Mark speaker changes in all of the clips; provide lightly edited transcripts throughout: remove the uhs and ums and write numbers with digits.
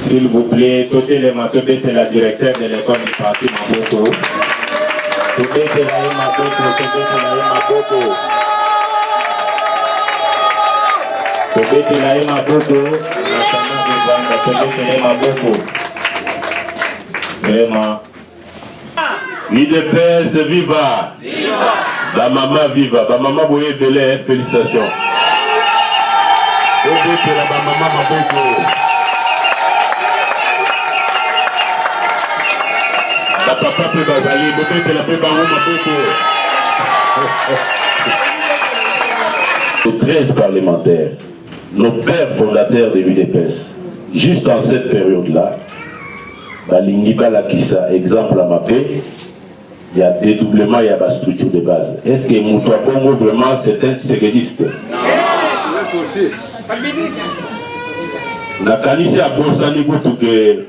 Speaker 1: S'il vous plaît, Toté le Matobe, c'est la directeur de l'école du parti Maboko. Toté c'est la Maboko, Toté c'est la Maboko. Toté c'est la Maboko. Toté c'est la Maboko. Vraiment.
Speaker 2: UDPS, viva! Viva! La maman viva, la maman Boye Belé, félicitations. Toté c'est la maman Maboko. La papa peut basaler, peut-être la peut basaler. 13 parlementaires, nos pères fondateurs de l'UDPS, juste en cette période-là, Balingi Balakissa, exemple à ma paix, il y a dédoublement, il y a la structure de base. Est-ce que Moutoua Congo vraiment c'est un séquediste? Non. La Kanisi a Bonsani que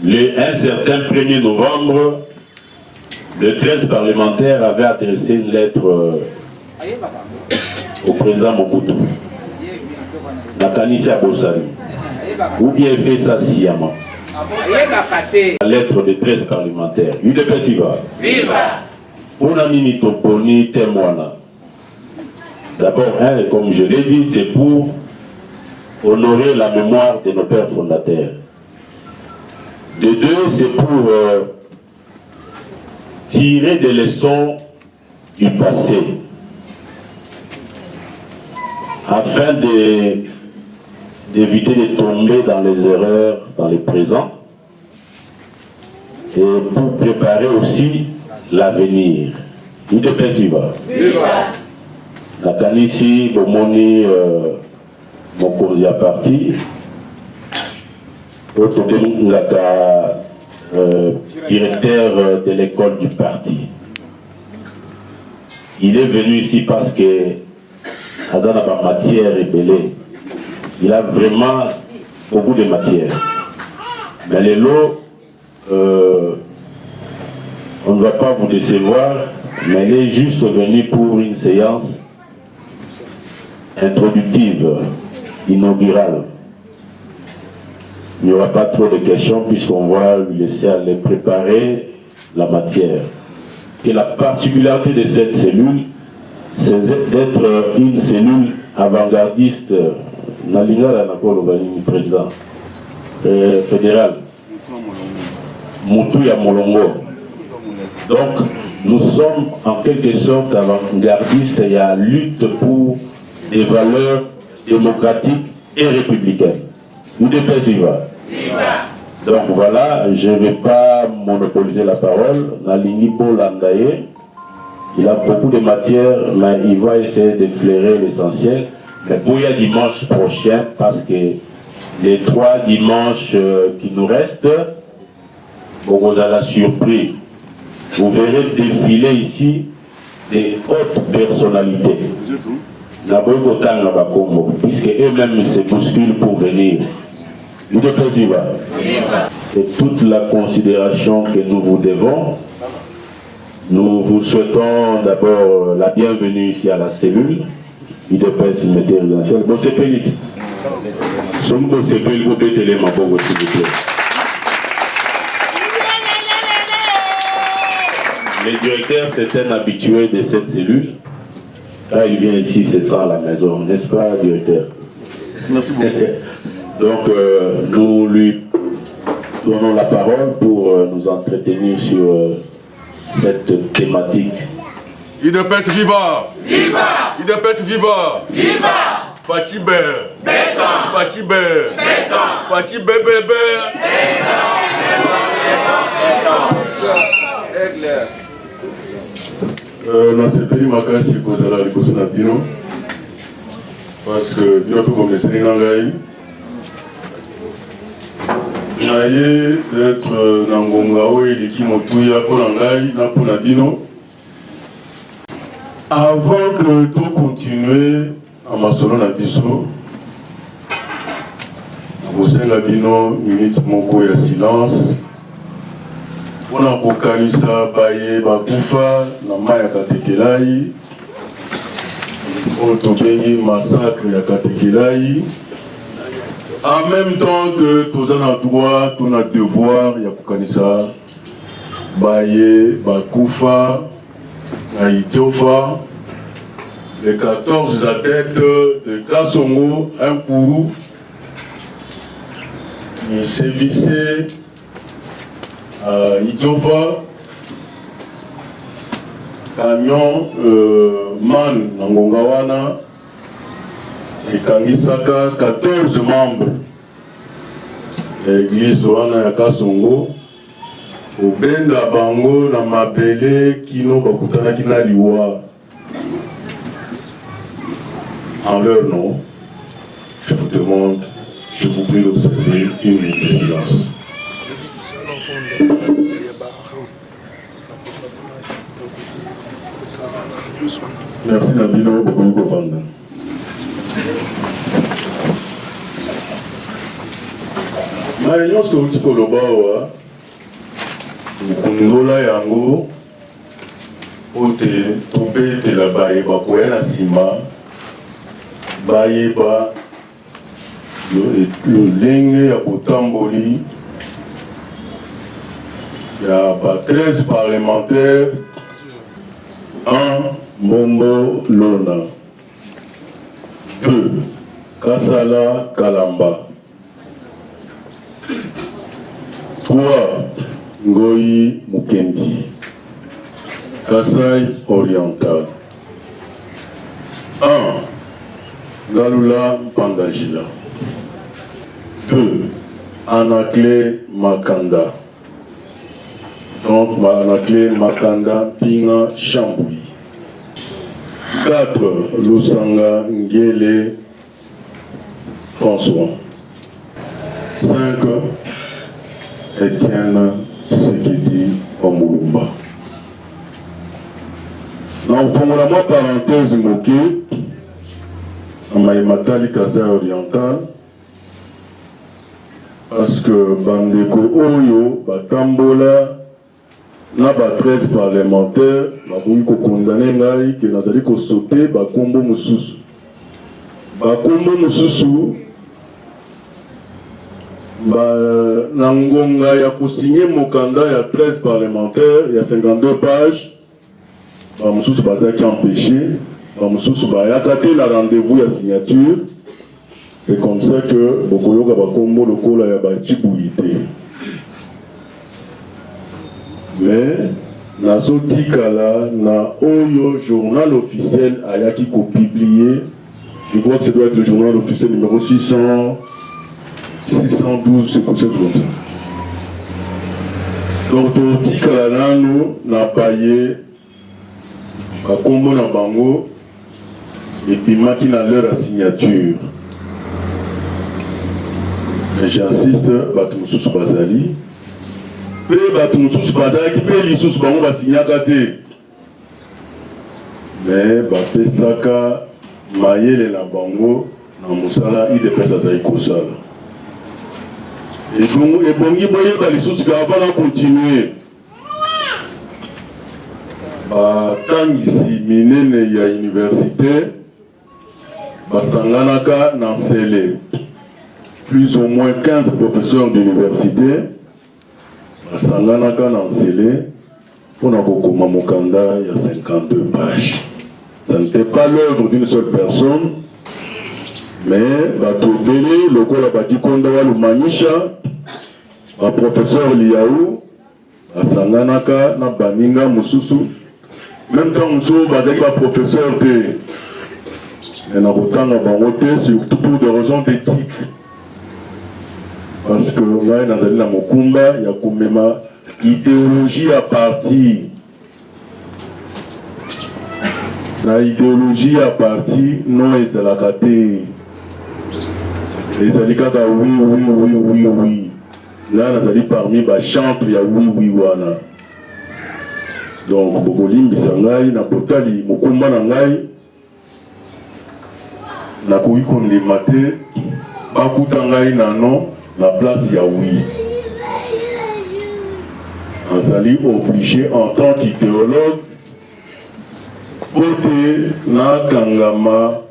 Speaker 2: un certain 1er novembre, le 13 parlementaires avait adressé une lettre au président Mobutu. Nakanisi Abosani. Ou bien fait ça sciemment. La lettre des 13 parlementaires. UDPS viva. Viva. Pour la mini toponi témoin. D'abord, comme je l'ai dit, c'est pour honorer la mémoire de nos pères fondateurs. De deux, c'est pour tirer des leçons du passé afin d'éviter de tomber dans les erreurs dans le présent et pour préparer aussi l'avenir. UDPS viva. La Kanisi, Bomoni, Mokonzi à parti. Directeur de l'école du parti. Il est venu ici parce que Azana par matière est belée. Il a vraiment beaucoup de matière. Mais les lots, on ne va pas vous décevoir, mais il est juste venu pour une séance introductive, inaugurale. Il n'y aura pas trop de questions puisqu'on va lui laisser aller préparer la matière. Que la particularité de cette cellule, c'est d'être une cellule avant-gardiste. Nalinga président fédéral. Moutou ya Molongo. Donc, nous sommes en quelque sorte avant-gardistes et à lutte pour des valeurs démocratiques et républicaines. UDPS viva. Donc voilà, je ne vais pas monopoliser la parole. Nalingi Bolandaye, il a beaucoup de matière, mais il va essayer d'effleurer l'essentiel. Mais pour y dimanche prochain, parce que les 3 dimanches qui nous restent, vous allez surpris. Vous verrez défiler ici des hautes personnalités. Puisque eux-mêmes se bousculent pour venir. UDPS viva. Et toute la considération que nous vous devons, nous vous souhaitons d'abord la bienvenue ici à la cellule. UDPS unité résidentielle. Bon, c'est pénite. Sommes c'est pénite pour bételer ma bonne, s'il vous plaît. Le directeur, c'est un habitué de cette cellule. Quand il vient ici, c'est ça à la maison, n'est-ce pas, directeur?
Speaker 3: Merci beaucoup.
Speaker 2: Donc, nous lui donnons la parole pour nous entretenir sur cette thématique.
Speaker 3: UDPS viva!
Speaker 4: Viva!
Speaker 3: UDPS viva!
Speaker 4: Viva!
Speaker 3: Fatibé!
Speaker 4: Béton!
Speaker 3: Fatibé!
Speaker 4: Béton!
Speaker 3: Fatibé bébé!
Speaker 5: nasepeli makasi kozala liboso na bino parce que bino mpe bomeseni na ngai naye peut-être na ngonga oyo eleki motuya mpo na ngai na mpo na bino. Avant que tocontinue na masolo na biso, nakosenga bino minute moko ya silence mpona kokanisa baye bakufa na mai ya Katekelai oyo tobengi massacre ya Katekelai. En même temps que tous en droit, tous en devoir, il y a Kukanisa, Baye, Bakoufa, Naïtiofa, les 14 adeptes de Kassongo, un Kourou, ils sévissaient à Itiofa, camion man Nangongawana, et Kangisaka, 14 membres de l'église Wana ya Kassongo, au Benda Bango, na Mabele, Kino, Bakutana, Kina Liwa. En leur nom, je vous demande, je vous prie d'observer une minute de silence. Merci Nabino, beaucoup de Vanda. Maïnyo Stouti Kolobawa, Ndola Yango, Ote, Tobe, Telabaye, Bakoya Sima, Bayeba, le Lenge ya Botamboli, il y a 13 parlementaires, 1 Mombo Lona, 2 Kasala Kalamba, 3 Ngoyi Mukendi, Kasai Oriental, 1 Galula Pandajila, 2 Anakle Makanda, donc Anakle Makanda Pinga Chamboui, 4 Lusanga Ngele François, 5 Etienne Sekedi Omulumba. Dans la parenthèse moquée, Maïmatali Kasai Oriental, parce que Bandeko Oyo, Batambola, na 13 parlementaires, Bakoui condamné ngai que nazali ko sauter Bakombo Mususu. Bakombo Mususu, Nangonga ya signé Mokanda, il y a 13 parlementaires, il y a 52 pages. Bamususu Bazaki empêché. Bamususu Bayakate la rendez-vous à signature. C'est comme ça que Bokoyoka Bakombo Lokola ya Bachibouité. Mais Nazotikala na Oyo journal officiel Ayaki ko publié. Je crois que ça doit être le journal officiel numéro 612, c'est comme ça. Donc Tikala nano na paye Bakombo na bango et puis maki na leur signature. Mais j'insiste, Batumususu Bazali. Pe Batumususu Bazali qui peut l'issous bango va signer à côté. Mais Bapesaka Mayele na bango na Musala il dépêche à Zaïkosala. Et bongi boye ba l'issous va continuer. Batangisi minene ya université basanganaka nansele plus ou moins 15 professeurs d'université basanganaka nansele pour nakokoma mokanda ya 52 pages. Ça n'était pas l'œuvre d'une seule personne, mais batobele lokola batikonda walumanisha ba professeur Liaou basanganaka na baninga mususu. Même temps, nous sommes professeurs de surtout pour des raisons d'éthique. Parce que nous avons dans Mokumba, il y a comme même idéologie à partir. La idéologie à partir, non, ils ont la caté. Les alikaka, oui. Là, nous avons parmi les chantres, il y a oui, wana. Donc, Bogolim Bisangai, na Botali, Mokumba Nangai, na Kouikon les maté, Bakutangai Nanon, la place Yaoui. On s'allie obligé en tant qu'idéologue, Pote na Kangama,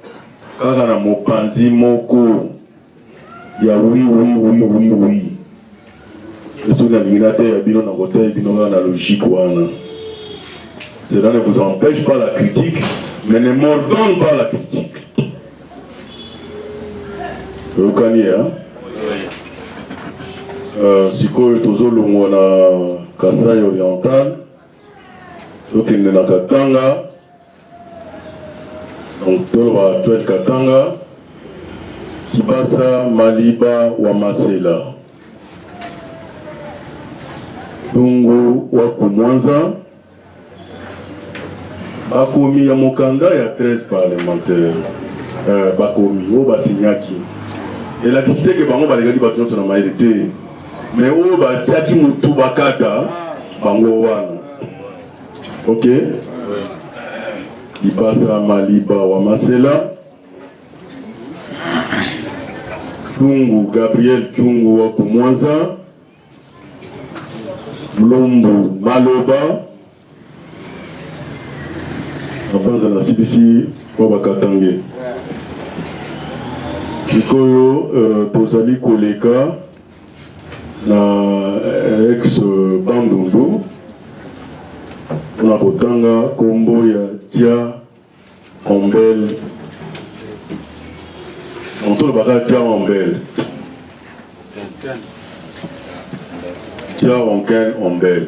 Speaker 5: Kakana Mopanzi Moko, il y a oui. Et si on a l'ignaté, il y a une logique. Cela ne vous empêche pas la critique, mais ne m'ordonne pas la critique. Vous connaissez, hein? Si vous avez un Kasaï oriental, vous avez un Katanga, donc vous avez un Katanga, Kibasa, Maliba, Wamasela. Dungu, Wakumwanza, Bakomi ya Mokanda, il y a 13 parlementaires. Bakomi, Obasignaki. Et la question est que Bango Balegadi Batuan sur la maïrité. Mais Obatiaki Moutou Bakata, Bango Wana. Ok? Il passe à Maliba Wamasela. Dungu, Gabriel Kyungu Wakumwanza. Lombo Maloba. Après la CDC, Wabakatange. Kikoyo, Tozali Koleka, na ex-Bandundu, on a Kotanga, Kombo, Dia, Ombel. On tourne le Dia Ombel. Dia Onken Ombel.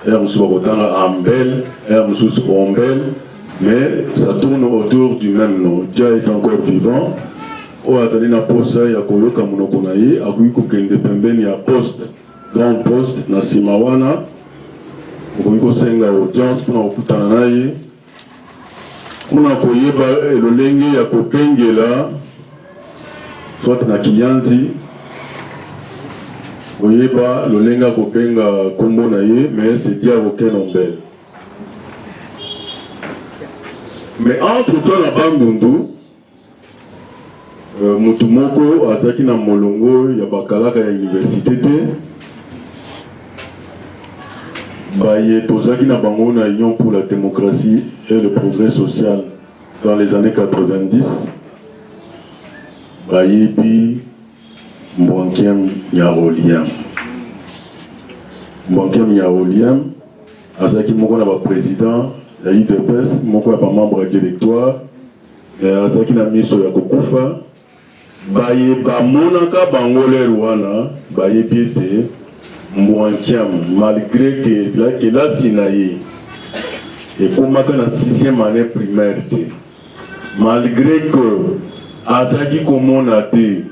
Speaker 5: Ambel, Ombel, mais ça tourne autour du même nom. Dia est encore vivant. O azali na posa ya koyoka monoko na ye akuyi kokende pembeni ya poste, grand poste na nsima wana okoki kosenga audience mpona kokutana na ye mpona koyeba lolenge ya kopengela soit na Kiyanzi koyeba lolenge ya kopenga kombo na ye, mais c'est Dia Oken Ombel. Mais entre toi na Bandundu, Mutumoko azaki na molongo ya bakalaka ya université te. Baye tozaki na bango na Union pour la démocratie et le progrès social dans les années 90. Baye bi Mbwankiem Nyaroliam. Mbwankiem Nyaroliam azaki moko na ba président ya IDPS, moko ya ba membre directoire, azaki na miso ya kokufa. Baye bamonaka bangoler wana baye biete Mbwankiem malgré que la sinaye et komaka na 6e année primaire te, malgré que azaki komona te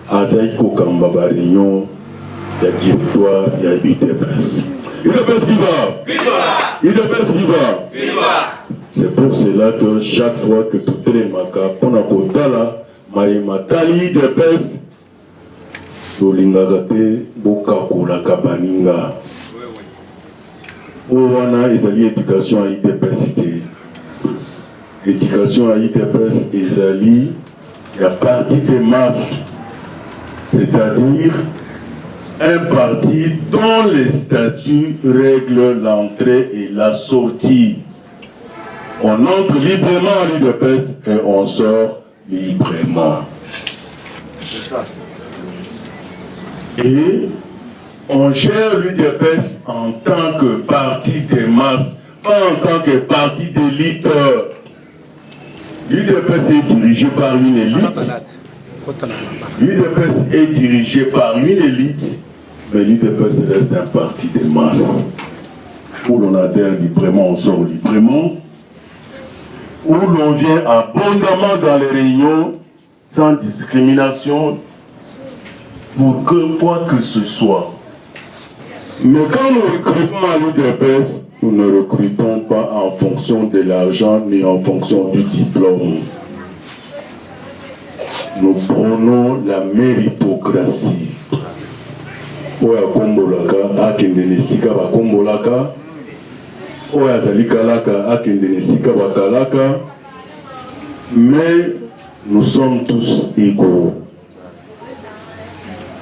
Speaker 5: azaki kokamba ba réunion ya directoire ya IDPS. IDPS viva! IDPS viva! C'est pour cela que chaque fois que tout est maka pona kotala Matali de pes, Solingagate, Bokakola Kabaninga. Owana ezali éducation à IDPS. Éducation à IDPS ezali la partie des masses, c'est-à-dire un parti dont les statuts règlent l'entrée et la sortie. On entre librement à l'IDPS et on sort librement. C'est ça. Et on gère l'UDPS en tant que parti des masses, pas en tant que parti d'élite. L'UDPS est dirigé par une élite. L'UDPS est dirigé par une élite, mais l'UDPS reste un parti des masses. Où l'on adhère librement, on sort librement. Où l'on vient abondamment dans les réunions, sans discrimination, pour quoi que ce soit. Mais quand nous recrutons à l'UDPS, nous ne recrutons pas en fonction de l'argent ni en fonction du diplôme. Nous prenons la méritocratie. Oya kombolaka, akendenisika ba kombolaka. Oya zalikalaka, akendenisika ba kalaka. Mais nous sommes tous égaux.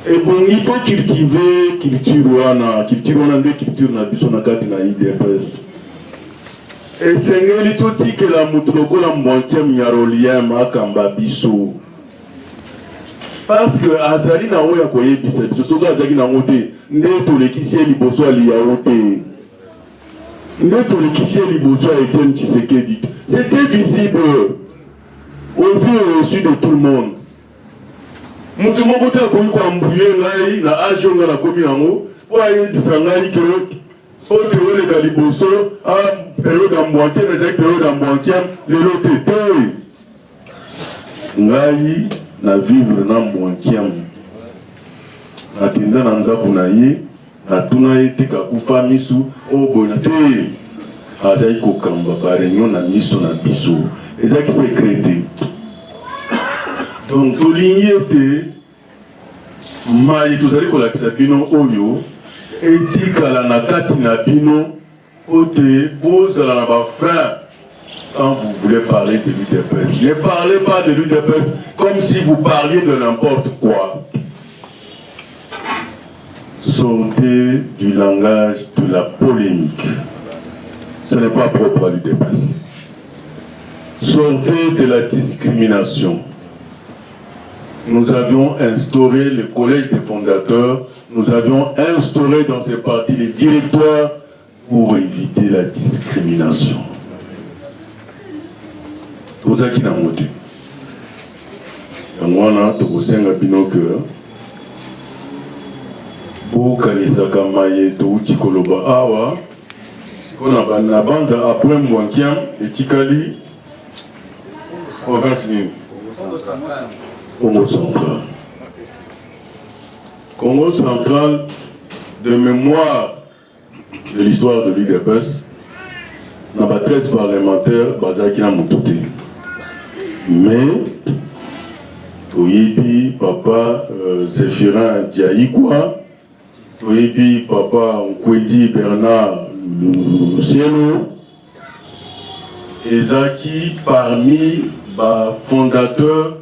Speaker 5: Et bon, il faut cultiver culture wana nde culture na biso na kati na IDPS. Et sengeli toti ke la mutu lokola Mbwankiem Nyaroliam akamba biso. parce que azali na oya koyebisa biso soki azali na ngote nde tolekisi ye liboso ya liyawo te nde tolekisi ye liboso ya Etienne Tshisekedi. C'était visible au vu et au su de tout le monde. Mutu moko te akoki koambuye ngai na age oyo nga nakomi yango po ayebisa ngai ke ote oleka liboso période ya mbwankiam ezali période ya mbwankiam lelo te te ngai na vivre na mbwankiam nakenda na ndako na ye natuna ye te kakufa misu oyo boye te azali kokamba bareunion na miso na biso ezalaki secret te. Donc tolingi ete mai tozali kolakisa bino oyo etikala na kati na bino ote bozala na bafrère. Quand vous voulez parler de l'UDPS, ne parlez pas de l'UDPS comme si vous parliez de n'importe quoi. Sortez du langage de la polémique. Ce n'est pas propre à l'UDPS. Sortez de la discrimination. Nous avions instauré le collège des fondateurs, nous avions instauré dans ces partis les directoires pour éviter la discrimination. Tozaki na mote. Yango wana tokosenga bino ke bokanisaka maye touti koloba awa sikona na banda après Mbwankiam etikali province nini Congo central. Congo central, de mémoire de l'histoire de l'UDPS, n'a pas 13 parlementaires basés à Moutouté. Mais, Toyebi, papa Zéphirin Diaïkwa, Toyebi, papa Nkwedi Bernard Lucieno, Ezaki parmi les fondateurs,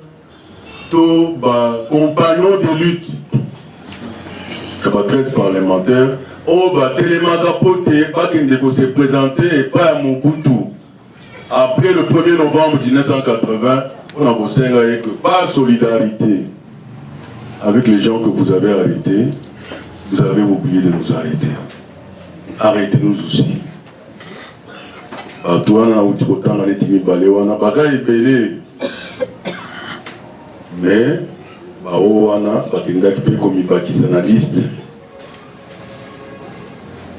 Speaker 5: tous les compagnons de lutte, 13 parlementaires, Télémagapote, se présenter et pas à Mobutu. Après le 1er novembre 1980, on a que par solidarité avec les gens que vous avez arrêtés, vous avez oublié de nous arrêter. Arrêtez-nous aussi. Mais,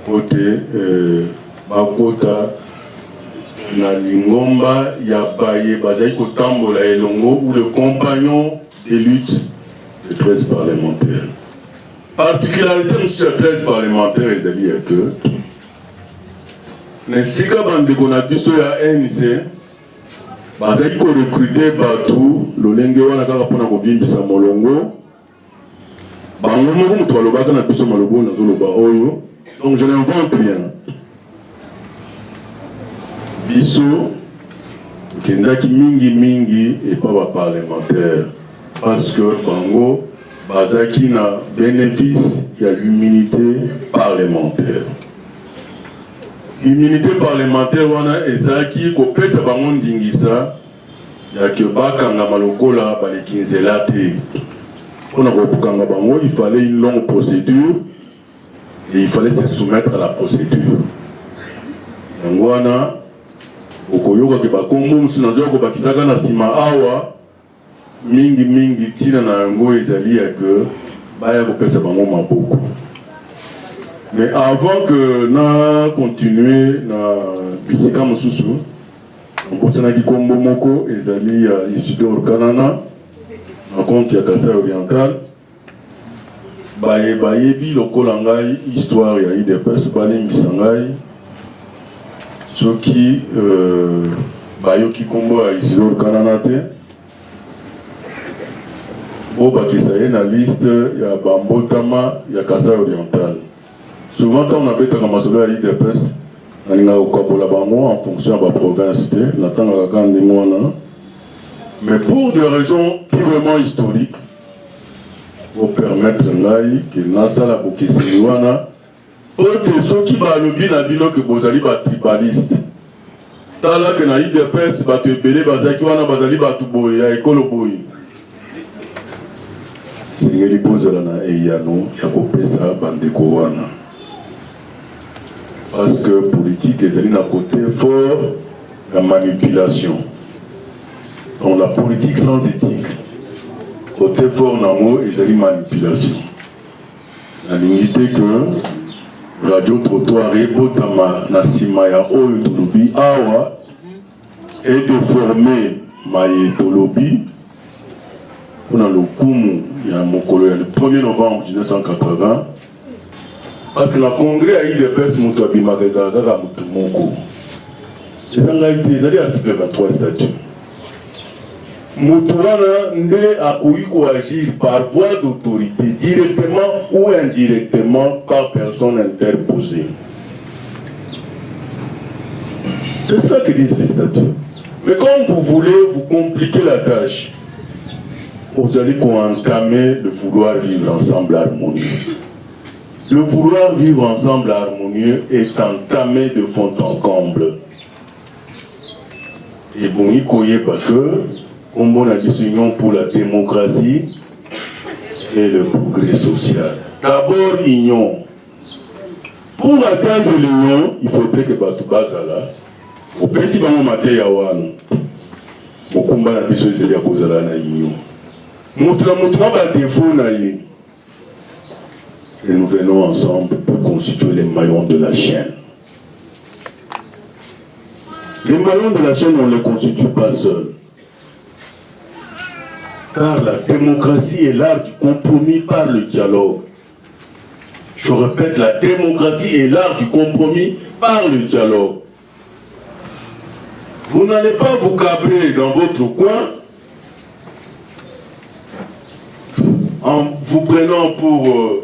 Speaker 5: côté bakota na lingomba ya baye bazali kotambola elongo ou le compagnon de lutte de 13 parlementaires. Particularité sur 13 parlementaires ezali ya que nesika bandeko na biso ya ANC bazali ko recruter bato lolenge wana kaka pona kovimbisa molongo bango moko mutu alobaka na biso malobo nazoloba oyo. Donc je n'invente rien. Biso, Kendaki mingi et pas parlementaire. Parce que Bango, Bazaki na bénéfice, il y a l'immunité parlementaire. Immunité parlementaire, wana ezaki kopesa bango ndingisa ya kebakanga malokola balekinzela te. On a kopukanga bango, il fallait une longue procédure. Et il fallait se soumettre à la procédure. Yangwana, okoyoka ke bakombo musunazo ko bakisaka na sima awa mingi tina na yango ezali ya que baya ko pesa bango maboko. Mais avant que na continuer na bisika mususu, on continue ki kombo moko ezali ya Isidore Kanana na compte ya Kasai Oriental. Bayebi lokola ngai histoire ya UDPS balembisa ngai soki bayoki kombo ya Isidore Kanana te obakisa ye na liste ya bambotama ya Kasai Oriental. Souvent on abetaka masolo ya UDPS nalinga kokabola bango en fonction ya baprovince te natanga kaka ndenge wana, mais pour des raisons purement historiques pour permettre ngai que nasala bokeseli wana ote soki balobi na bino ke bozali ba tribaliste tala ke na UDPS bato ebele bazaki wana bazali bato boye ya ekolo boye esengeli bozala na eyano ya kopesa bandeko wana parce que politique ezali na côté fort la manipulation. Donc la politique sans éthique côté fort nango ezali manipulation. La dignité que radio trottoir ebotama na nsima ya oyo tolobi awa et de former maye tolobi pour le kumu ya mokolo ya le 1er novembre 1980 parce que le congrès a eu des personnes qui ont été magasinées dans le moko. Ils ont été article 23 statut. Moutouana ne a eu agir par voie d'autorité, directement ou indirectement par personne interposée. C'est ça que disent les statuts. Mais quand vous voulez vous compliquer la tâche, vous allez entamer le vouloir vivre ensemble harmonieux. Le vouloir vivre ensemble harmonieux est entamé de fond en comble. Et bon, il y a que, comme on a dit, union pour la démocratie et le progrès social. D'abord, l'union. Pour atteindre l'union, il faudrait que Batubazala, au petit moment matin, Yawan, au combat la mission de Yakozala na union. Moutra ba défaut na yi. Et nous venons ensemble pour constituer les maillons de la chaîne. Les maillons de la chaîne, on ne les constitue pas seuls. Car la démocratie est l'art du compromis par le dialogue. Je répète, la démocratie est l'art du compromis par le dialogue. Vous n'allez pas vous cabrer dans votre coin en vous prenant pour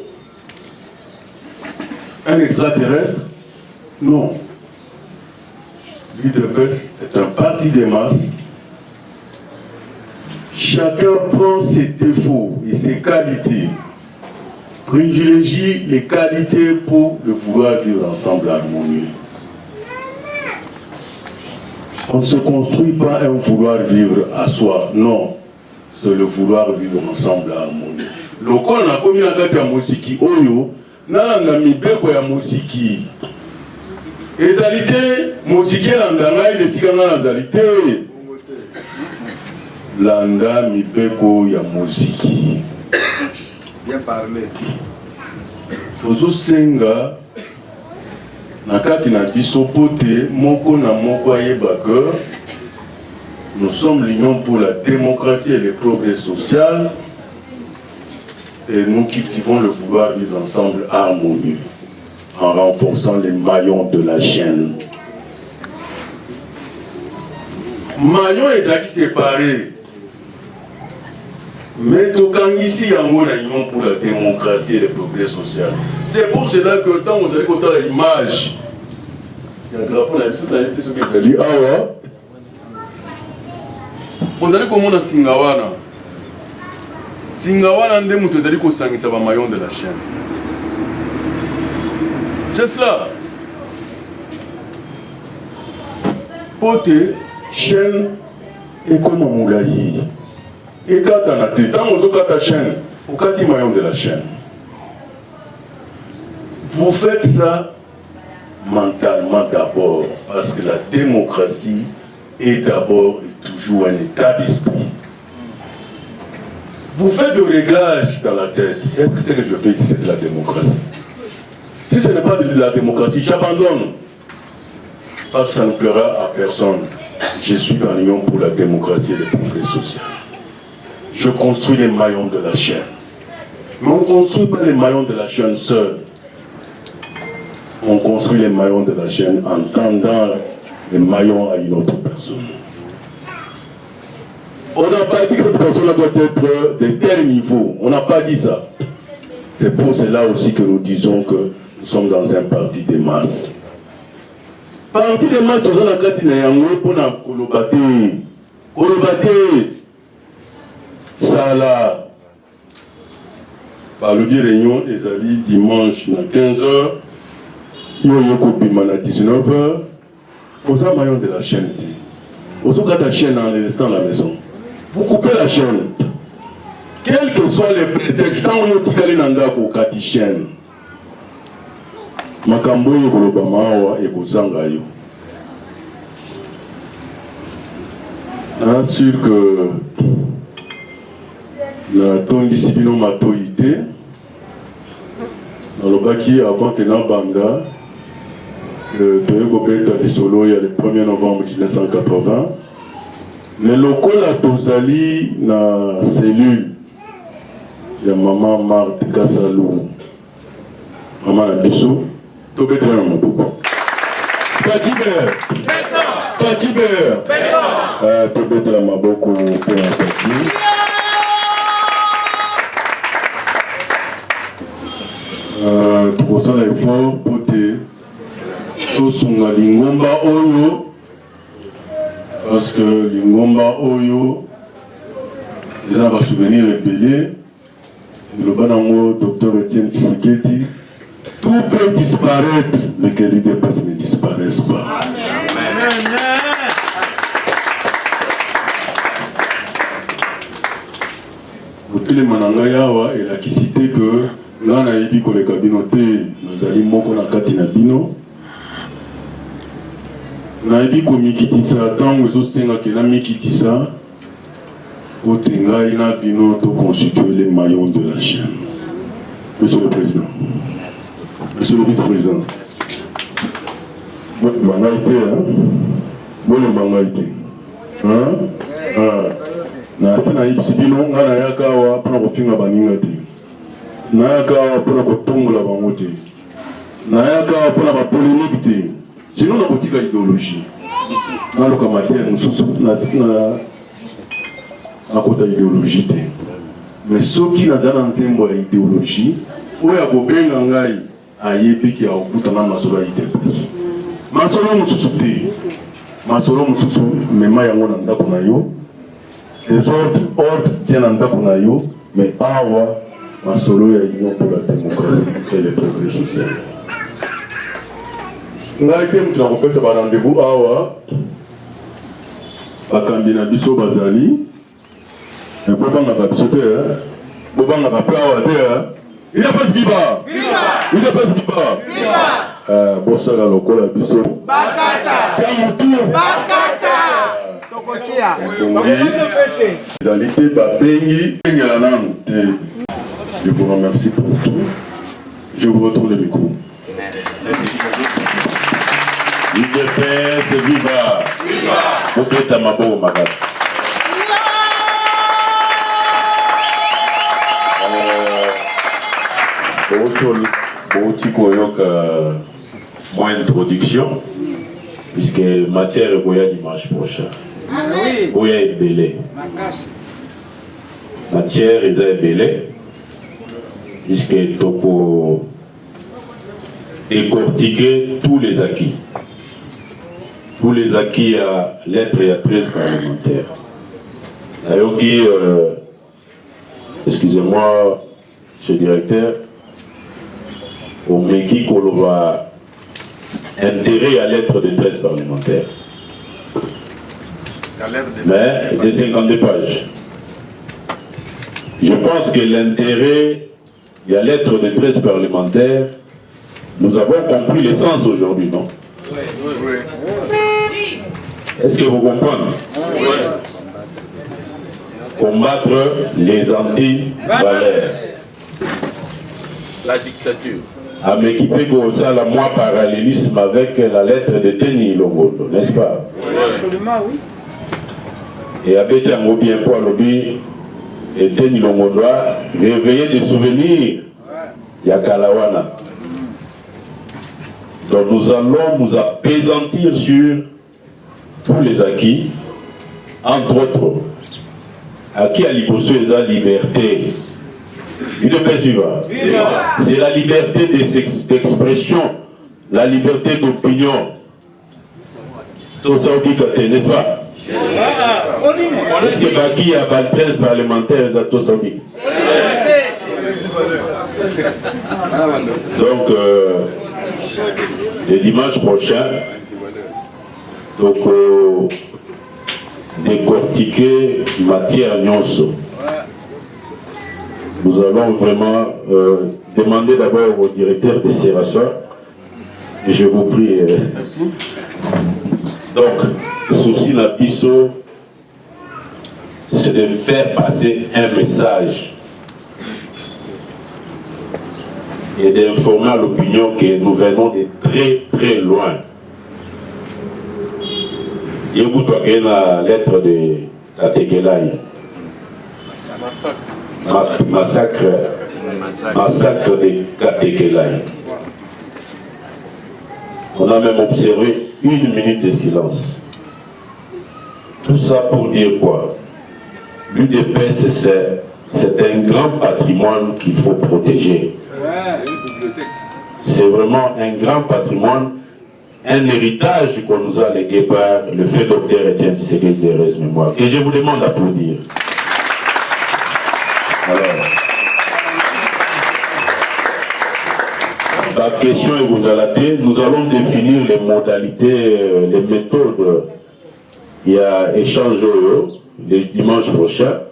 Speaker 5: un extraterrestre. Non. L'UDPS est un parti des masses. Chacun prend ses défauts et ses qualités, privilégie les qualités pour le vouloir vivre ensemble harmonieux. On ne se construit pas un vouloir vivre à soi, non. C'est le vouloir vivre ensemble harmonieux. Le quoi on a commis la gâte à Mosiki Oyo, n'a la mibeko ya Mosiki. Ezalité, Mosiki l'andanga, il est si grand la zalité. Landa mibeko ya Mosiki.
Speaker 3: Bien parlé.
Speaker 5: Tozo senga, nakati na biso pote, moko na moko ayeba que nous sommes l'Union pour la démocratie et le progrès social et nous cultivons le vouloir vivre ensemble harmonieux en renforçant les maillons de la chaîne. Maillons est séparés. Mais ici, il y a l'Union pour la démocratie et le progrès social. C'est pour cela que quand vous allez côté l'image, il y a un drapeau, il y a un vous allez comme on a Singawana. Singawana nde mutu ezali kosangisa ba maillon de la chaîne. C'est cela. Pote chaîne et comme moulayi. Et quand on a été dans la chaîne, au kati maillon de la chaîne. Vous faites ça mentalement d'abord, parce que la démocratie est d'abord et toujours un état d'esprit. Vous faites le réglage dans la tête. Est-ce que ce que je fais ici, c'est de la démocratie? Si ce n'est pas de la démocratie, j'abandonne. Parce que ça ne plaira à personne. Je suis en union pour la démocratie et le progrès social. Je construis les maillons de la chaîne. Mais on ne construit pas les maillons de la chaîne seul. On construit les maillons de la chaîne en tendant les maillons à une autre personne. On n'a pas dit que cette personne doit être de tel niveau. On n'a pas dit ça. C'est pour cela aussi que nous disons que nous sommes dans un parti des masses. Parti des masses, nous avons la pour la Kolobate. Sala. Par le biais réunion, les alliés dimanche à 15h. À 19h, aux maillons de la chaîne. Aux autres la chaîne en restant à la maison. Vous coupez la chaîne. quels que soient les prétextes, tant que tu es dans le catéchène, makambo yo koloba mawa ekozanga yo. Sûr que la tondisi bino matoyité nalobaki avant que na banda toye kobeta lisolo ya le 1er novembre 1980 mais lokola tozali na cellule ya mama Marthe Kasalou mama na biso tobetela na maboko Fatibert tobetela maboko mpo na Fati. Tokosala effort po te tosunga lingomba oyo parce que lingomba oyo eza na basouvenir ebele eloba nango Dr Etienne Tshisekedi. Tout peut disparaître, mais que l'idée passe ne disparaisse pas. Botele mananga yawa et la cité que là na yebi ko le kabinote nazali moko na kati na bino. Na yebi ko mikitisa tango zo senga ke na mikitisa otenga ina bino to constituer les maillons de la chaîne. Monsieur le Président. Monsieur le vice-président, vous le mangaïté. Na sina ibisibino ngana yakawa pona kofinga baningati. Na yakawa pona kotongola bangote. Na yakawa pona ba polémique te. Sinon na kotika idéologie. Na loka matière mususu na kota idéologie te. Mais soki nazana nzembo ya idéologie, oya kobenga ngai ayebi ki akutana masolo ya idepes. Masolo mususu te. Masolo mususu mema yango na ndako na yo. Les ordres tiennent en ndako na yo, mais awa masolo ya union pour la démocratie et le progrès social. Ngai te mutu na kopesa ba rendez-vous awa bakambi na biso bazali bobanga ba biso te bobanga ba plawa te. Il n'a pas de viva! Il n'a pas de viva! Bossala lokola biso. Bakata! Tiamutu! Bakata! Tokotia! Zalité babengi pengelanam te. Je vous remercie pour tout. Je vous retourne le micro.
Speaker 2: UDPS, viva! Viva! Boketa mabo magas. Moins introduction, puisque matière est pour dimanche prochain. Oui, est belé. Matière est belé, puisque toko décortiquer tous les acquis. Tous les acquis à lettre et à 13 parlementaires. Alors qui, excusez-moi, monsieur le directeur, au Meki qu'on va intérêt à lettre de 13 parlementaires. Mais de 52 pages. Je pense que l'intérêt à lettre de 13 parlementaires, nous avons compris l'essence aujourd'hui, non? Oui. Est-ce que vous comprenez? Oui. Combattre les anti-valeurs.
Speaker 4: La dictature.
Speaker 2: À m'équiper comme ça, la moi parallélisme avec la lettre de Denis Longondo, n'est-ce pas? Oui. Absolument, oui. Et à Bété bien pour lobby, et Denis Longondo a réveillé des souvenirs. Il y a Kalawana. Donc nous allons nous apaisantir sur tous les acquis, entre autres, acquis à l'hypothèse de la liberté. Une paix suivante. C'est la liberté d'expression, la liberté d'opinion. Tout ça, n'est-ce pas? Est-ce que qui a 13 parlementaires à tout ça? Donc, le dimanche prochain, donc, décortiquer matière nyonso. nous allons vraiment demander d'abord au directeur de Serrassa, et je vous prie. Donc, souci Nabiso, c'est de faire passer un message et d'informer à l'opinion que nous venons de très très loin. Il y a la lettre de Katekelai. Massacre de Katekelai. On a même observé 1 minute de silence. Tout ça pour dire quoi? L'UDPS, c'est un grand patrimoine qu'il faut protéger. C'est vraiment un grand patrimoine, un héritage qu'on nous a légué par le fait docteur Étienne Tshisekedi de Reste Mémoire. Et je vous demande d'applaudir. Alors, la question est vous allez, nous allons définir les modalités, les méthodes. Il y a échange le dimanche prochain.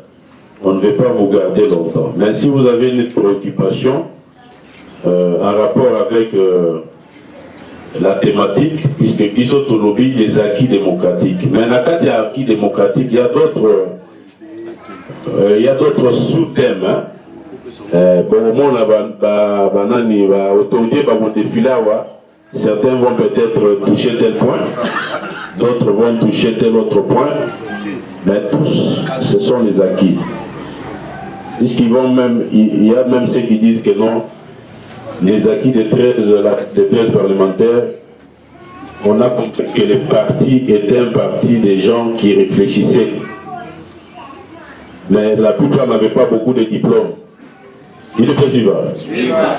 Speaker 2: On ne va pas vous garder longtemps. Mais si vous avez une préoccupation en rapport avec la thématique, puisque ils ont lobby les acquis démocratiques. Mais quand il y a acquis démocratiques, il y a d'autres sous-thèmes. Certains vont peut-être toucher tel point, d'autres vont toucher tel autre point, mais tous, ce sont les acquis. Puisqu'ils vont même, il y a même ceux qui disent que non, les acquis des 13 parlementaires, on a compris que le parti était un parti des gens qui réfléchissaient. Mais la plupart n'avaient pas beaucoup de diplômes. Il est possible.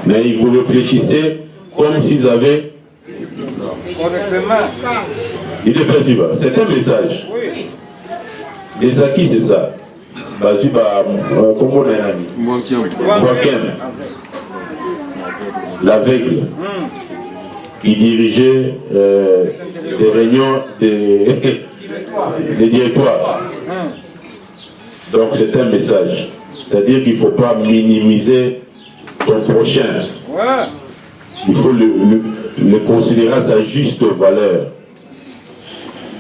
Speaker 2: Mais ils vous réfléchissaient comme s'ils avaient. Il est possible. C'est un message. Les acquis, c'est ça. Comment on a dit? L'aveugle qui dirigeait des réunions des directoires. Donc c'est un message. C'est-à-dire qu'il ne faut pas minimiser ton prochain. Il faut le considérer à sa juste valeur.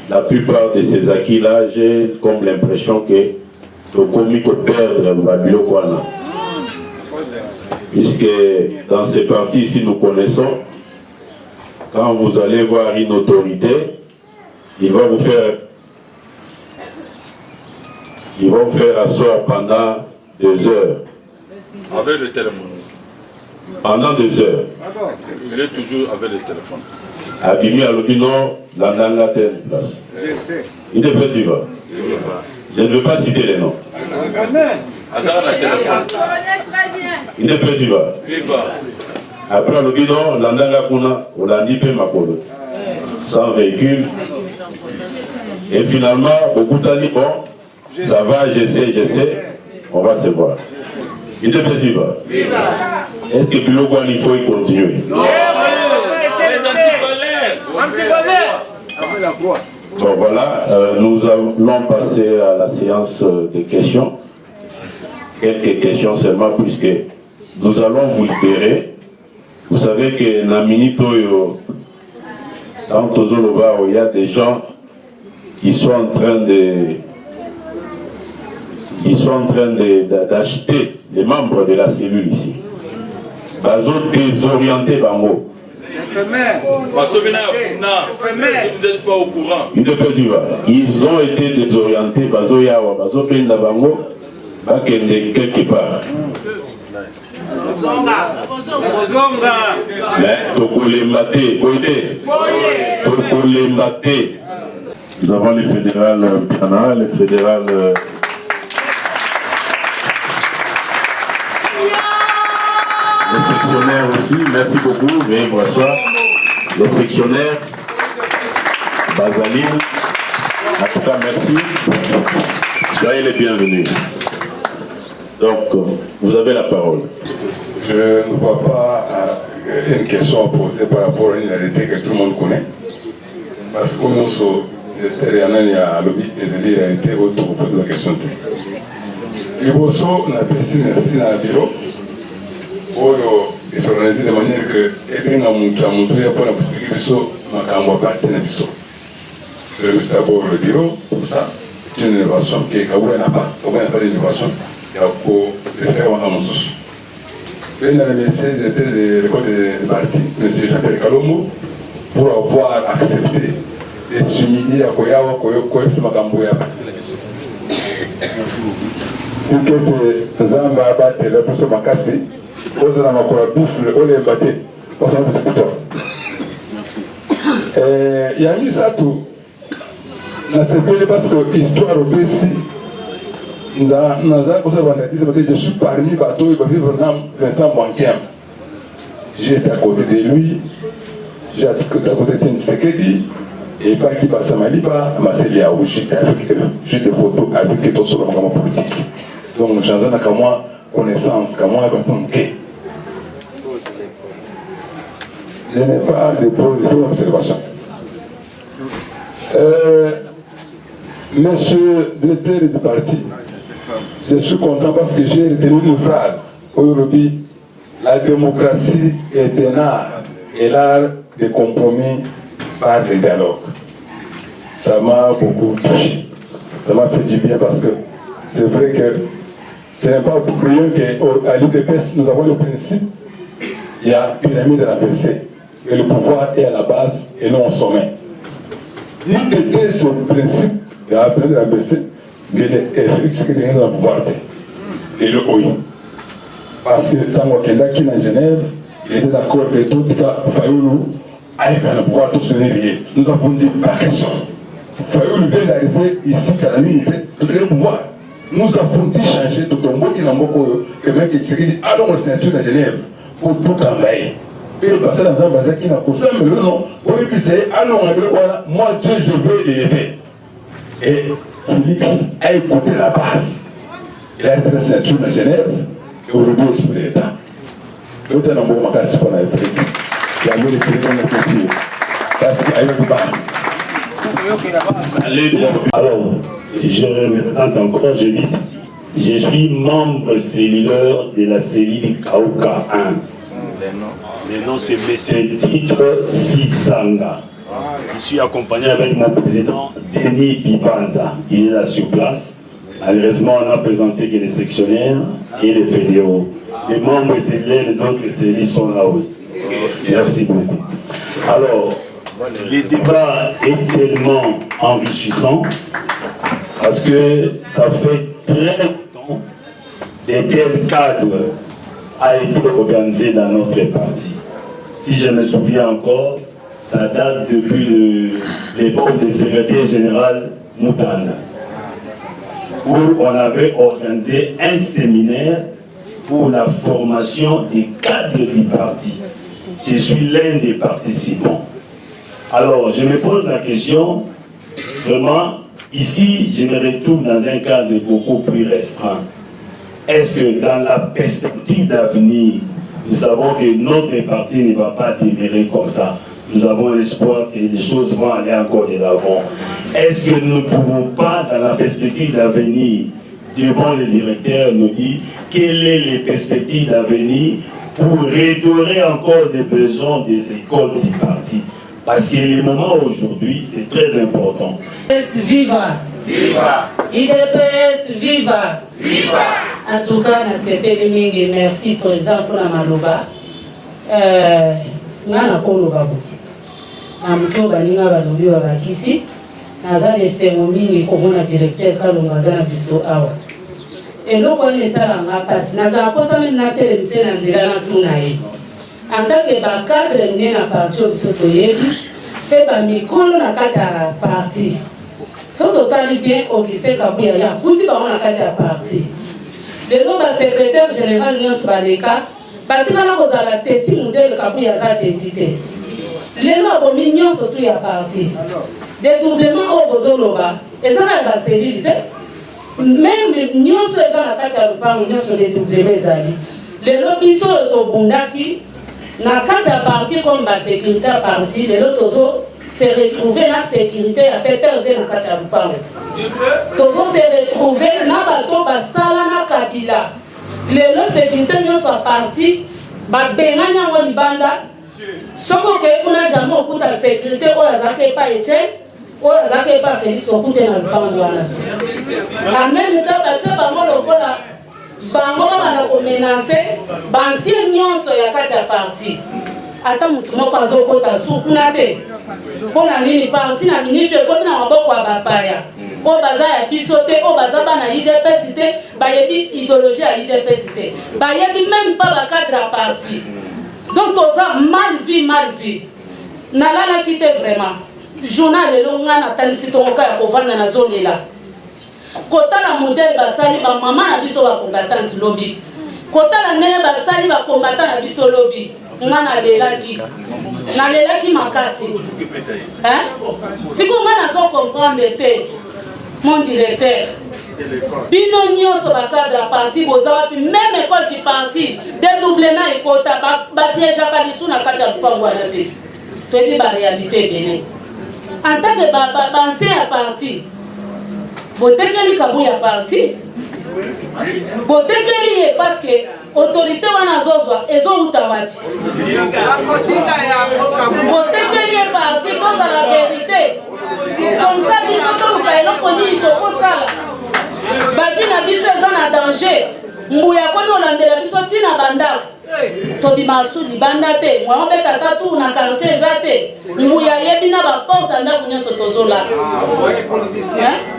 Speaker 2: La plupart de ces acquis-là, j'ai comme l'impression que le comique perdre va bien quoi. Puisque dans ces partis ici, nous connaissons, quand vous allez voir une autorité, il va vous faire asseoir pendant 2 heures.
Speaker 6: Avec le téléphone.
Speaker 2: Pendant 2 heures.
Speaker 6: Il est toujours avec le téléphone.
Speaker 2: Abimi à l'opinion, la telle place. Il est possible. Je ne veux pas citer les noms. Il est possible. Après l'opinion, l'andanga kuna, on l'a dit makolo. Sans véhicule. Et finalement, beaucoup d'années, bon, ça va, je sais, on va se voir. Il est possible. Est-ce que Biloko, il faut y continuer? Non. Bon voilà, nous allons passer à la séance de questions. Quelques questions seulement, puisque nous allons vous libérer. Vous savez que Namini Toyo, dans Tozoloba, il y a des gens qui sont en train d'acheter les membres de la cellule ici. Ils ont désorienté Bango.
Speaker 6: Vous n'êtes pas au courant.
Speaker 2: Ils ont été désorientés. Quelque part. Mais nous avons le fédéral Piana, le fédéral les sectionnaires aussi, merci beaucoup, veuillez vous asseoir. Les sectionnaires, Basaline, en tout cas merci, soyez les bienvenus. Donc, vous avez la parole.
Speaker 3: Je ne vois pas une question à poser par rapport à une réalité que tout le monde connaît. Parce que comme il y a lobby, il y a une réalité où on pose la question. liboso na pesi merci na bureau oyo s'organiser de manière que ebenga mutu ya mutu ya mpona koexplike biso makambo ya parti na biso. Je remercie d'abord le bureau pour ça. C'est une innovation qui est kabouya na pas d'innovation. Il y a de faire un amosus. Je remercie le directeur de l'école de parti, M. Jean-Pierre Kalombo, pour avoir accepté de s'humilier à Koyawa, Koyef Makamboya. Si que Zamba abatte le pouce makasi, pose la makora bouffe le haut les battés, on s'en fout plutôt. Il y a mis ça tout. Parce que l'histoire au Bessie, je suis parmi les bateaux et Vincent Mwankem. J'étais à côté de lui, j'étais à côté de Tsekedi, et pas qui passe à Maliba, ma c'est là où j'étais avec eux. J'ai des photos avec eux sur le programme politique. Donc, j'en ai qu'à moi connaissance, qu'à moi connaissance. Je n'ai pas de position d'observation. Monsieur le directeur du parti, je suis content parce que j'ai retenu une phrase. Aujourd'hui, la démocratie est un art et l'art de compromis par le dialogue. Ça m'a beaucoup touché. Ça m'a fait du bien parce que c'est vrai que ce n'est pas pour rien qu'à l'UDPS, nous avons le principe, il y a une pyramide de la PC. Et le pouvoir est à la base et non au sommet. Il était ce principe de la pyramide de la PC, mais Félix qui est dans le pouvoir. Et le OI. Parce que quand on est là en Genève, il était d'accord que tout Fayoulou allait dans le pouvoir, tout se lié. Nous avons dit pas question. Fayoulou vient d'arriver ici, à la minute, tout le pouvoir. Nous avons dit changer tout le monde qui n'a pas que le mec qui dit allons au signature à Genève pour tout envahir. Et le passé dans un bazar qui n'a pas ça, mais le nom, oui, puis c'est allons, moi Dieu, je veux l'élever. Et Félix a écouté la base. Il a été la signature à Genève et aujourd'hui au de l'État. L'autre n'a pas de pour la Félix. Il y a eu les présidents de la culture. Parce qu'il y a eu une base.
Speaker 2: Alors, je représente encore, je dis ici, je suis membre cellulaire de la cellule Kauka 1. Le nom c'est M. Titre Sisanga. Je suis accompagné avec mon président Denis Pipanza. Il est là sur place. Malheureusement, on n'a présenté que les sectionnaires et les fédéraux. Les membres cellulaires d'autres cellules sont là aussi. Merci beaucoup. Alors, le débat est tellement enrichissant parce que ça fait très longtemps que tel cadre a été organisé dans notre parti. Si je me souviens encore, ça date depuis l'époque du secrétaire général Moutanda, où on avait organisé un séminaire pour la formation des cadres du parti. Je suis l'un des participants. Alors, je me pose la question, vraiment, ici, je me retrouve dans un cadre beaucoup plus restreint. Est-ce que dans la perspective d'avenir, nous savons que notre parti ne va pas demeurer comme ça. Nous avons l'espoir que les choses vont aller encore de l'avant. Est-ce que nous ne pouvons pas, dans la perspective d'avenir, devant le directeur, nous dire quelles sont les perspectives d'avenir pour redorer encore les besoins des écoles du parti? Parce que le moment aujourd'hui, c'est très important.
Speaker 7: Viva! Viva! IDPS, viva! Viva! En tout cas, merci président pour la Maloba. Nana Koloba. Namko Balinga Balobi Babakisi. Naza de Sengomi, Komona directeur Kalongaza Biso Awa. Et l'eau connaît ça dans ma passe. Naza Posa même na télévisé dans Zilana Tunaï. En tant que cadre, nous avons parti au Sotoye. Fait un micro dans la partie. Surtout bien officier Kabouya, il y a beaucoup de parti. Le nom du secrétaire général Nyos Baleka, parti dans la tête, modèle Kabouya a été. Le nom de Nyos surtout y a parti. Dédoublement au Bozoloba, et ça va se cellule. Même Nyos est dans la Kacharupa, Nyos est dédoublé. Le lobby sur le Bundaki, na kata parti comme la sécurité parti, les autres se retrouver la sécurité a fait perdre na kata Rupango. Togo se retrouver na bato basala na Kabila. Le sécurité nous soit parti, Benganya ou Libanda. Soko ke kuna jamais okuta sécurité o azake pas Etienne, o azake pas Félix okute na lupango wana. En même temps bacha bango lokola bango bana ko menacer bansien nyonso ya kati ya parti. Ata mutu moko azokota sukuna te. Pona nini parti na minute ko na maboko ya bapaya. O baza ya biso te, o baza bana IDPS te, bayebi idéologie ya IDPS te. Bayebi même pas ba cadre ya parti. Donc tout ça mal vu. Nalala quitté vraiment. Journal le longa na tanisi tonga ya kovanda na zone là. Kota la modèle basali ba maman na biso ba combattant lobby. Kota la nene basali ba combattant na biso lobby. Ngana lelaki makasi. Hein? Si ko ngana zo comprendre te mon directeur. Bino nyonso ba cadre parti boza même école du parti dédoublement et quota ba siège akalisu na kacha lupango na te. Toyebi ba réalité bene. En tant que ba ancien parti botekeli Kabuya parti botekeli parce que autorité wana zozwa ezo uta wapi botekeli parti cause la vérité comme ça biso to ka eloko nini tokosala bavi na biso eza na danger mbuya koni olandela biso ntina bandako tobima su libanda te mwa obeta tatu na quartier eza te mbuya yebi na baporte ndako nyonso tozolaka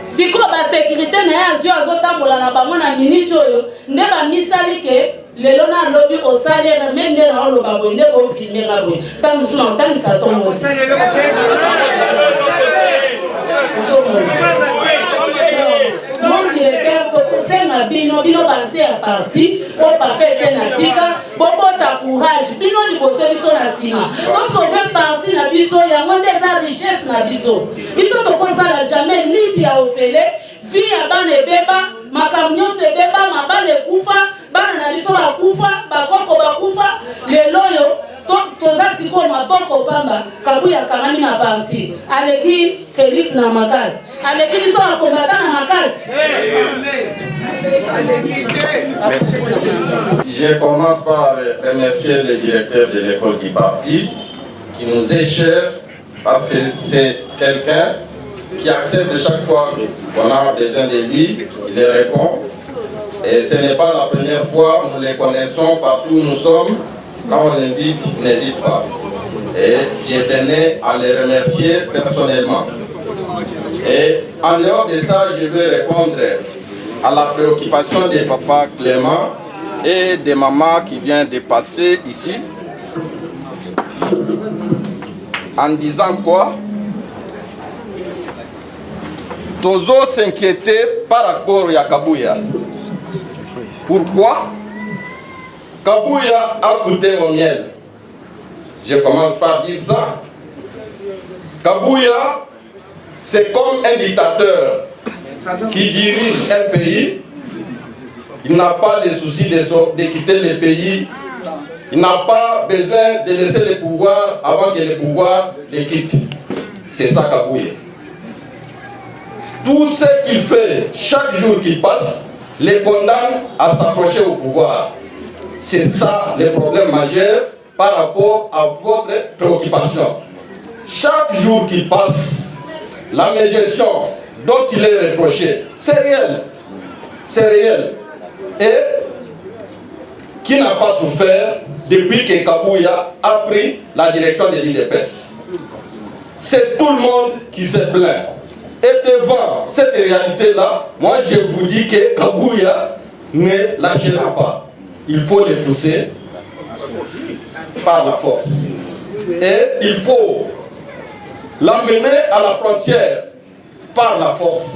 Speaker 7: sikoyo basécurité na ye azwi azotambola na bango na minute oyo nde bamisali ke lelo na lobi osalere me nde na oloba boye nde bofilme nga boye ta mosu na otangisa tongo mon directeur tokosenga bino banse ya parti o papete na tika bobota courage bino liboso biso na nsima tosauve parti na biso yango nde eza richesse na biso tokosala jamais liti ya ofele vi ya bana ebeba makambo nyonso ebeba mabala ekufa bana na biso bakufa bakoko bakufa lelo oyo toza sikoyo maboko pamba Kabuya akangami na parti aleki Félix na makasi aleki biso bakombata na makasi.
Speaker 8: Je commence par remercier le directeur de l'école du parti qui nous est cher parce que c'est quelqu'un qui accepte chaque fois qu'on a besoin de lui, il répond. Et ce n'est pas la première fois, nous les connaissons partout où nous sommes. Quand on l'invite, il n'hésite pas. Et je tenais à les remercier personnellement. Et en dehors de ça, je vais répondre à la préoccupation de papa Clément et de maman qui vient de passer ici. En disant quoi? Tozo s'inquiéter par rapport à Kabuya. Pourquoi? Kabuya a coûté au miel. Je commence par dire ça. Kabuya, c'est comme un dictateur qui dirige un pays. Il n'a pas de souci de quitter le pays. Il n'a pas besoin de laisser le pouvoir avant que le pouvoir le quitte. C'est ça Kabuya. Tout ce qu'il fait chaque jour qu'il passe les condamne à s'approcher au pouvoir. C'est ça le problème majeur par rapport à votre préoccupation. Chaque jour qu'il passe, la mégestion dont il est reproché, c'est réel. C'est réel. Et qui n'a pas souffert depuis que Kabuya a pris la direction de l'IDPS. C'est tout le monde qui se plaint. Et devant cette réalité-là, moi je vous dis que Kabuya ne lâchera pas. Il faut les pousser par la force. Et il faut l'amener à la frontière par la force.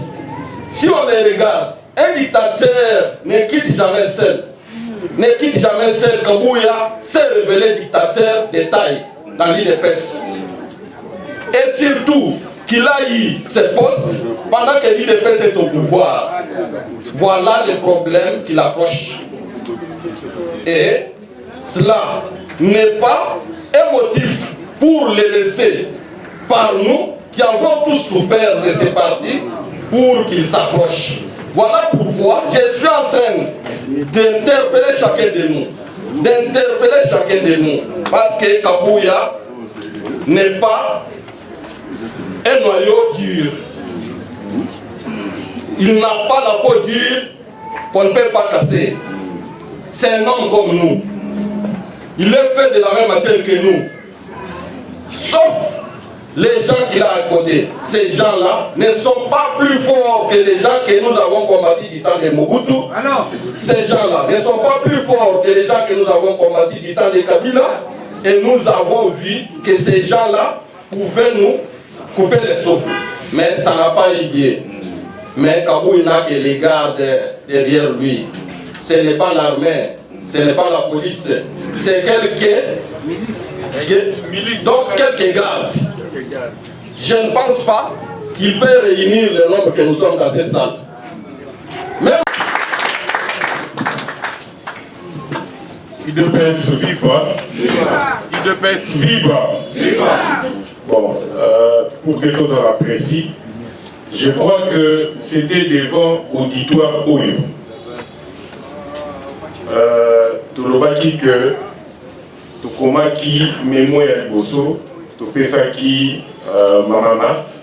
Speaker 8: Si on les regarde, un dictateur ne quitte jamais seul. Ne quitte jamais seul. Kabuya s'est révélé dictateur de taille dans l'IDPS. Et surtout, qu'il a eu ses postes pendant que l'IDPS est au pouvoir. Voilà le problème qui l'approche. Et cela n'est pas un motif pour les laisser par nous qui avons tous souffert de ces partis pour qu'ils s'approchent. Voilà pourquoi je suis en train d'interpeller chacun de nous. Parce que Kabouya n'est pas un noyau dur. Il n'a pas la peau dure qu'on ne peut pas casser. C'est un homme comme nous. Il est fait de la même matière que nous. Sauf les gens qu'il a à côté. Ces gens-là ne sont pas plus forts que les gens que nous avons combattus du temps de Mobutu. Ces gens-là ne sont pas plus forts que les gens que nous avons combattus du temps de Kabila. Et nous avons vu que ces gens-là pouvaient nous couper le souffle. Mais ça n'a pas eu lieu. Mais Kabou, il n'a que les gardes derrière lui. Ce n'est pas l'armée, ce n'est pas la police, c'est quelques milices. Donc quelques gardes. Je ne pense pas qu'il peut réunir le nombre que nous sommes dans cette salle. Mais
Speaker 9: UDPS viva. UDPS viva. Bon, pour quelque chose à précis, je crois que c'était devant auditoire Oyo. Tolobaki que Tokomaki Memo ya Liboso, Topesaki Mama Marthe,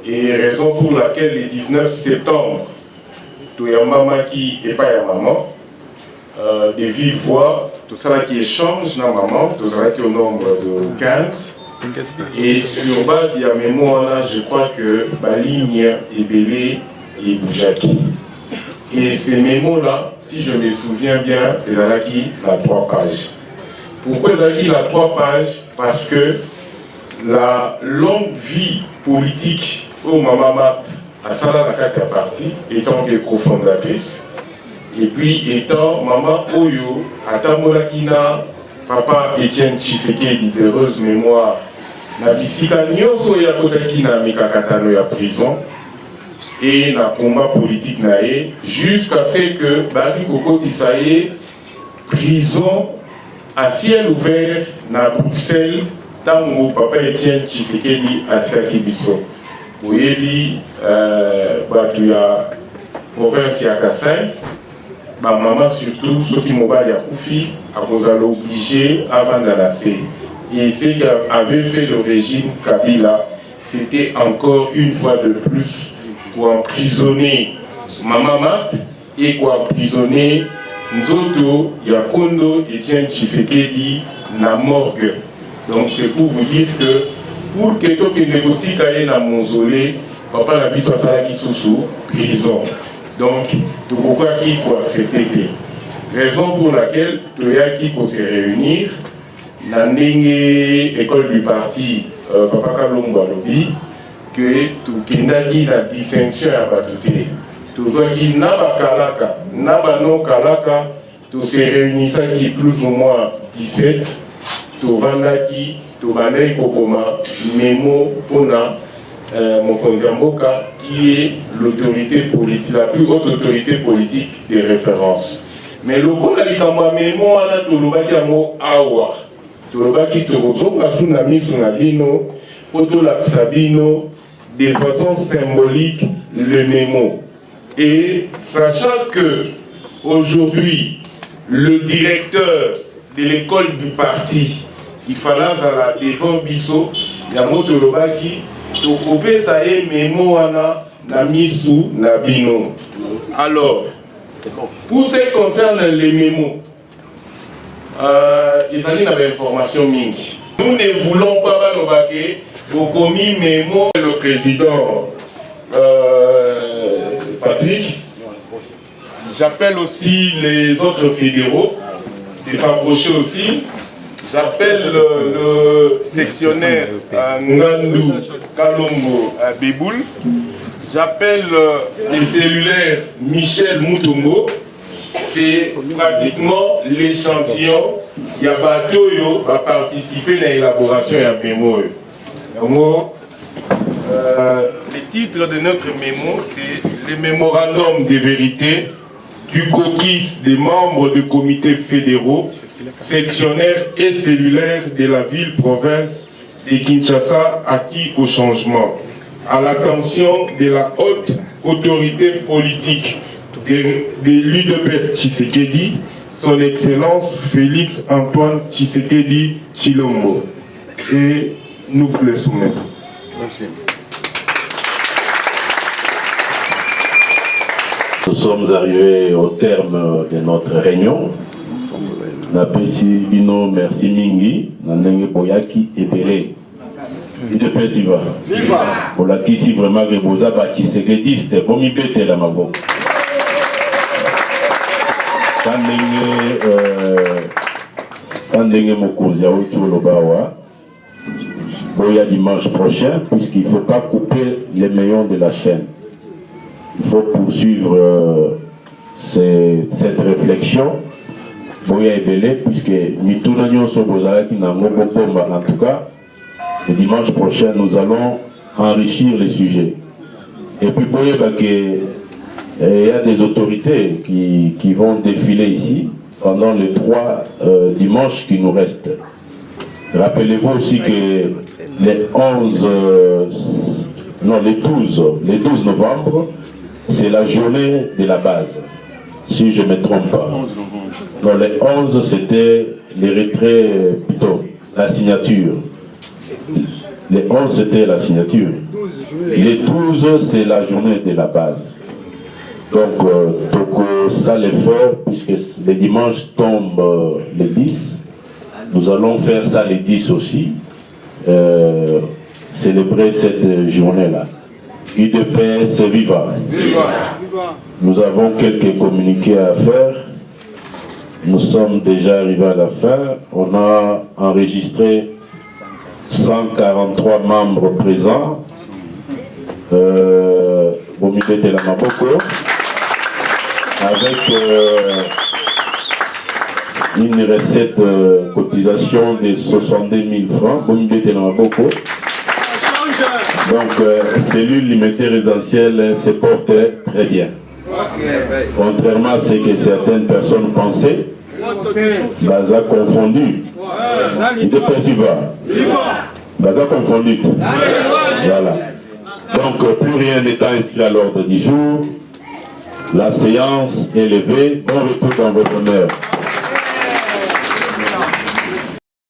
Speaker 9: et raison pour laquelle le 19 septembre, Toyamamaki et pas ya maman, de vive voix, tout ça qui échange na maman, tout ça qui au nombre de 15. Et sur base, il y a mémoire là, je crois que ma ligne est belée et Boujaki. Et ces mémos-là, si je me souviens bien, ils ont acquis la 3 pages. Pourquoi ils ont acquis la 3 pages? Parce que la longue vie politique au Mama Marthe à Sala Nakata Parti, étant cofondatrice, et puis étant Maman Oyo, à Tamolakina, Papa Etienne Tshisekedi, d'heureuse mémoire, na bisika nyonso ya kotaki na mikakatano ya prison et na combat politique na ye jusqu'à ce que baki kokotisa ye prison à ciel ouvert na Bruxelles tango Papa Etienne Tshisekedi atikaki biso oyebi bato ya province ya Kasai ba maman surtout soki mobali akufi akozala obligé avant d'annoncer. Et ce qu'avait fait le régime Kabila, c'était encore une fois de plus pour emprisonner Mama Marthe et pour emprisonner Nzoto Yakondo Etienne Tshisekedi na morgue. Donc c'est pour vous dire que pour que tout le négocie aille dans le mausolée, Papa n'a pas qui sous prison. Donc tout pourquoi qui quoi c'était raison pour laquelle Toyaki pour se réunir. La école du parti Papa Kalongo Alobi que tout kindaki la distinction à batute tout soit qui n'aba kalaka n'aba non kalaka tout se réunissant qui plus ou moins 17 tout vendaki tout bandai kokoma memo pona Mokonzamboka qui est l'autorité politique la plus haute autorité politique de référence mais le bon alikamba memo ana tout le baki amo awa Tolobaki Torozonga Tsunami Sunabino, Potola Sabino, de façon symbolique le mémo. Et sachant que aujourd'hui, le directeur de l'école du parti, il fallait à la devant Bisso, Yamo Tolobaki, Tokobe Sae Mémo Ana Namisu Nabino. Alors, pour ce qui concerne les mémos, ils ont une information mingi. Nous ne voulons pas au commis mémo le président Patrick. J'appelle aussi les autres fédéraux de s'approcher aussi. J'appelle le sectionnaire Ngandou Kalombo Beboul. J'appelle les cellulaires Michel Moutongo. C'est pratiquement l'échantillon. Il y a Batoyo va participer à l'élaboration de la mémo. Le titre de notre mémo, c'est le mémorandum de vérité du caucus des membres du comité fédéraux, sectionnaires et cellulaires de la ville-province de Kinshasa acquis au changement, à l'attention de la haute autorité politique de l'UDPS Tshisekedi, son Excellence Félix Antoine Tshisekedi Tshilombo. Et nous vous le soumettons. Merci.
Speaker 2: Nous sommes arrivés au terme de notre réunion. Napesi bino merci mingi, nanenge boyaki ebele. UDPS viva. Olakisi vraiment que boza ba Tshisekediste, bomi bete la maboko. Kandenge mokonzi auti olobawa. Boya dimanche prochain, puisqu'il ne faut pas couper les maillons de la chaîne. Il faut poursuivre cette réflexion. Boya ebele, puisque mituna nyonso bozalaki nango bopomba. En tout cas, le dimanche prochain, nous allons enrichir les sujets. Et puis boya il y a des autorités qui vont défiler ici pendant les 3 dimanches qui nous restent. Rappelez-vous aussi que les 12 novembre, c'est la journée de la base, si je ne me trompe pas. Non, les 11, c'était les retraits, plutôt, la signature. Les 11, c'était la signature. Les 12, c'est la journée de la base. Donc, ça l'effort, puisque les dimanches tombent les 10, nous allons faire ça les 10 aussi, célébrer cette journée-là. UDPS viva. Nous avons quelques communiqués à faire. Nous sommes déjà arrivés à la fin. On a enregistré 143 membres présents. Bomibete la Maboko. Avec une recette cotisation de 62 000 francs. Bomibete la Maboko. Donc, cellule limitée résidentielle se porte très bien. Contrairement à ce que certaines personnes pensaient, Baza confondu. UDPS viva. Baza confondu. Voilà. Donc, plus rien n'étant inscrit à l'ordre du jour, la séance est levée. Bon retour dans votre honneur.